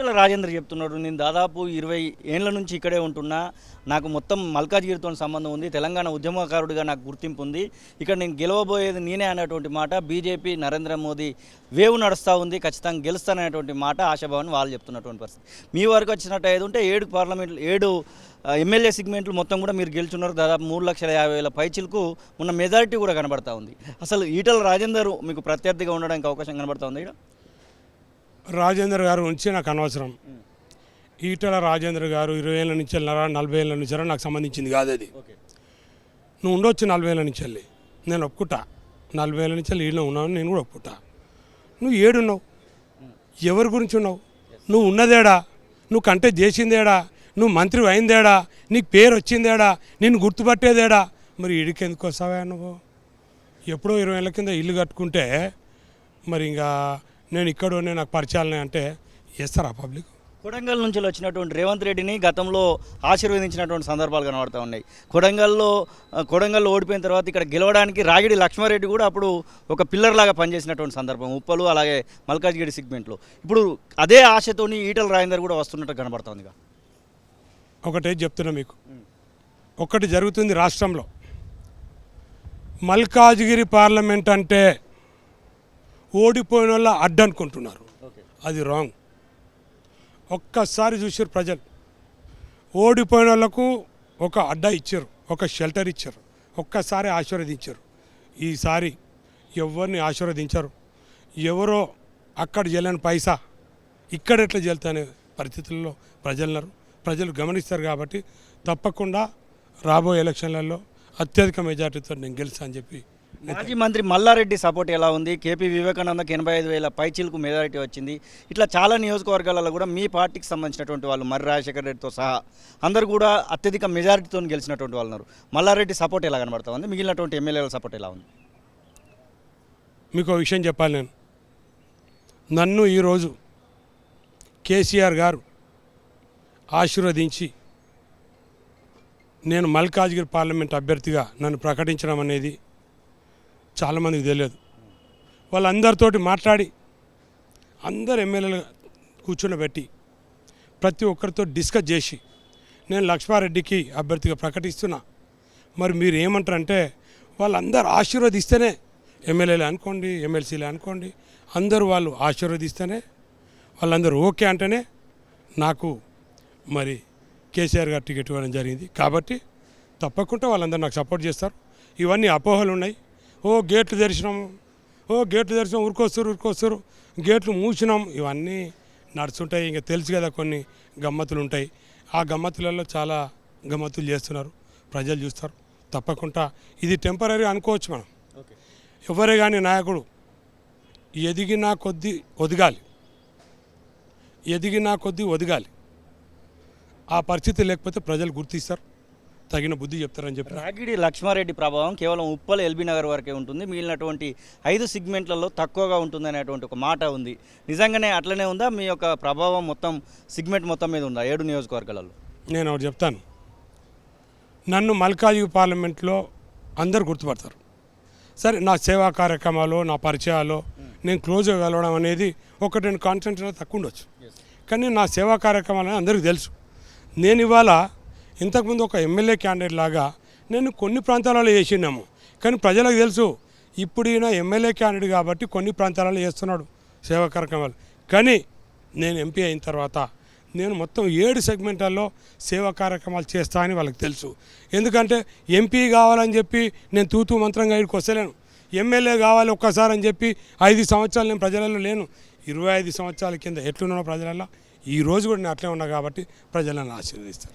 ఈటల రాజేందర్ చెప్తున్నాడు, నేను దాదాపు 20 ఏళ్ల నుంచి ఇక్కడే ఉంటున్నా, నాకు మొత్తం మల్కాజ్గిరితో సంబంధం ఉంది, తెలంగాణ ఉద్యమకారుడిగా నాకు గుర్తింపు ఉంది, ఇక్కడ నేను గెలవబోయేది నేనే అనేటువంటి మాట బీజేపీ నరేంద్ర మోదీ వేవ్ నడుస్తూ ఉంది, ఖచ్చితంగా గెలుస్తాననేటువంటి మాట ఆశాభావాన్ని వాళ్ళు చెప్తున్నటువంటి పరిస్థితి. మీ వరకు వచ్చినట్టు ఏది ఉంటే 7 పార్లమెంట్లు 7 ఎమ్మెల్యే సెగ్మెంట్లు మొత్తం కూడా మీరు గెలుచున్నారు, దాదాపు 3,50,000 పైచిలకు ఉన్న మెజారిటీ కూడా కనబడతా ఉంది. అసలు ఈటల రాజేందర్ మీకు ప్రత్యర్థిగా ఉండడానికి అవకాశం కనబడతా ఉంది ఇక్కడ? రాజేందర్ గారు నుంచి నాకు అనవసరం. ఈటల రాజేందర్ గారు 20 ఏళ్ళ నుంచి 40 ఏళ్ళ నుంచి నాకు సంబంధించింది కాదు అది. నువ్వు ఉండొచ్చు 40 ఏళ్ళ నుంచి వెళ్ళి, నేను ఒప్పుకుంటా. 40 ఏళ్ళ నుంచి ఈయన ఉన్నావు, నేను కూడా ఒప్పుకుంటా. నువ్వు ఏడున్నావు, ఎవరి గురించి ఉన్నావు, నువ్వు ఉన్నదేడా, నువ్వు కంటెస్ట్ చేసిందేడా, నువ్వు మంత్రి అయిందేడా, నీకు పేరు వచ్చిందేడా, నిన్ను గుర్తుపట్టేదేడా, మరి ఈడికి ఎందుకు వస్తావా నువ్వు? ఎప్పుడో 20 ఏళ్ళ కింద ఇల్లు కట్టుకుంటే మరి ఇంకా నేను ఇక్కడనే నాకు పరిచయాలనే అంటే చేస్తారా పబ్లిక్? కొడంగల్ నుంచి వచ్చినటువంటి రేవంత్ రెడ్డిని గతంలో ఆశీర్వదించినటువంటి సందర్భాలు కనబడుతూ ఉన్నాయి. కొడంగల్లో ఓడిపోయిన తర్వాత ఇక్కడ గెలవడానికి రాగిడి లక్ష్మారెడ్డి కూడా అప్పుడు ఒక పిల్లర్ లాగా పనిచేసినటువంటి సందర్భం ఉప్పలు అలాగే మల్కాజ్గిరి సెగ్మెంట్లో. ఇప్పుడు అదే ఆశతోని ఈటల రాజేందర్ కూడా వస్తున్నట్టు కనబడుతుంది. ఒకటే చెప్తున్నా మీకు, ఒకటి జరుగుతుంది రాష్ట్రంలో. మల్కాజ్గిరి పార్లమెంట్ అంటే ఓడిపోయిన వాళ్ళ అడ్డనుకుంటున్నారు, అది రాంగ్. ఒక్కసారి చూసారు ప్రజలు, ఓడిపోయిన వాళ్ళకు ఒక అడ్డ ఇచ్చారు, ఒక షెల్టర్ ఇచ్చారు, ఒక్కసారి ఆశీర్వదించారు. ఈసారి ఎవరిని ఆశీర్వదించారు, ఎవరో అక్కడ చెల్లని పైసా ఇక్కడ ఎట్లా చెల్తానే పరిస్థితుల్లో ప్రజలు గమనిస్తారు. కాబట్టి తప్పకుండా రాబోయే ఎలక్షన్లలో అత్యధిక మెజార్టీతో నేను గెలుస్తా అని చెప్పి. మాజీ మంత్రి మల్లారెడ్డి సపోర్ట్ ఎలా ఉంది? కేపీ వివేకానందకి 85,000 పైచీలకు మెజారిటీ వచ్చింది. ఇట్లా చాలా నియోజకవర్గాలలో కూడా మీ పార్టీకి సంబంధించినటువంటి వాళ్ళు మర్రి రాజశేఖర రెడ్డితో సహా అందరూ కూడా అత్యధిక మెజారిటీతో గెలిచినటువంటి వాళ్ళు ఉన్నారు. మల్లారెడ్డి సపోర్ట్ ఎలా కనబడతా ఉంది? మిగిలినటువంటి ఎమ్మెల్యేల సపోర్ట్ ఎలా ఉంది? మీకు ఒక విషయం చెప్పాలి. నన్ను ఈరోజు కేసీఆర్ గారు ఆశీర్వదించి నేను మల్కాజ్గిరి పార్లమెంట్ అభ్యర్థిగా నన్ను ప్రకటించడం అనేది చాలామందికి తెలియదు. వాళ్ళందరితోటి మాట్లాడి అందరు ఎమ్మెల్యేలు కూర్చోబెట్టి ప్రతి ఒక్కరితో డిస్కస్ చేసి నేను లక్ష్మారెడ్డికి అభ్యర్థిగా ప్రకటిస్తున్నా. మరి మీరు ఏమంటారంటే వాళ్ళందరూ ఆశీర్వదిస్తేనే, ఎమ్మెల్యేలు అనుకోండి, ఎమ్మెల్సీలు అనుకోండి, అందరూ వాళ్ళు ఆశీర్వదిస్తేనే, వాళ్ళందరూ ఓకే అంటేనే నాకు మరి కేసీఆర్ గారు టికెట్ ఇవ్వడం జరిగింది. కాబట్టి తప్పకుండా వాళ్ళందరూ నాకు సపోర్ట్ చేస్తారు. ఇవన్నీ అపోహలు ఉన్నాయి. గేట్లు తెరిచినాం ఉరుకొస్తారు, గేట్లు మూసినాం, ఇవన్నీ నడుచుంటాయి. ఇంకా తెలుసు కదా, కొన్ని గమ్మతులు ఉంటాయి. ఆ గమ్మతులలో చాలా గమ్మతులు చేస్తున్నారు, ప్రజలు చూస్తారు. తప్పకుండా ఇది టెంపరీ అనుకోవచ్చు మనం. ఎవరే కానీ నాయకుడు ఎదిగినా కొద్దీ ఒదిగాలి. ఆ పరిస్థితి లేకపోతే ప్రజలు గుర్తిస్తారు, తగిన బుద్ధి చెప్తారని చెప్పి. రాగిడి లక్ష్మారెడ్డి ప్రభావం కేవలం ఉప్పల్ ఎల్బీ నగర్ వరకే ఉంటుంది, మిగిలినటువంటి 5 సెగ్మెంట్లలో తక్కువగా ఉంటుంది అనేటువంటి ఒక మాట ఉంది. నిజంగానే అట్లనే ఉందా? మీ యొక్క ప్రభావం మొత్తం సెగ్మెంట్ మొత్తం మీద ఉందా 7 నియోజకవర్గాలలో? నేను ఒకటి చెప్తాను, నన్ను మల్కాజ్గిరి పార్లమెంట్లో అందరు గుర్తుపడతారు. సరే, నా సేవా కార్యక్రమాలు, నా పరిచయాలు, నేను క్లోజ్గా కలవడం అనేది 1-2 కాన్సెంట్రేషన్ తక్కువ ఉండొచ్చు, కానీ నా సేవా కార్యక్రమాలు అందరికీ తెలుసు. నేను ఇవాళ ఇంతకుముందు ఒక ఎమ్మెల్యే క్యాండిడేట్ లాగా నేను కొన్ని ప్రాంతాలలో చేసినాము, కానీ ప్రజలకు తెలుసు ఇప్పుడు ఈయన ఎమ్మెల్యే క్యాండిడేట్ కాబట్టి కొన్ని ప్రాంతాలలో చేస్తున్నాడు సేవా కార్యక్రమాలు. కానీ నేను ఎంపీ అయిన తర్వాత నేను మొత్తం 7 సెగ్మెంట్లలో సేవా కార్యక్రమాలు చేస్తా అని వాళ్ళకి తెలుసు. ఎందుకంటే ఎంపీ కావాలని చెప్పి నేను తూతూ మంత్రంగా ఇక్కడికి వస్తలేను. ఎమ్మెల్యే కావాలి ఒక్కసారి అని చెప్పి 5 సంవత్సరాలు నేను ప్రజలలో లేను. 25 సంవత్సరాల కింద ఎట్లున్నానో ప్రజలలో ఈ రోజు కూడా నేను అట్లే ఉన్నా కాబట్టి ప్రజలను ఆశీర్వదిస్తారు.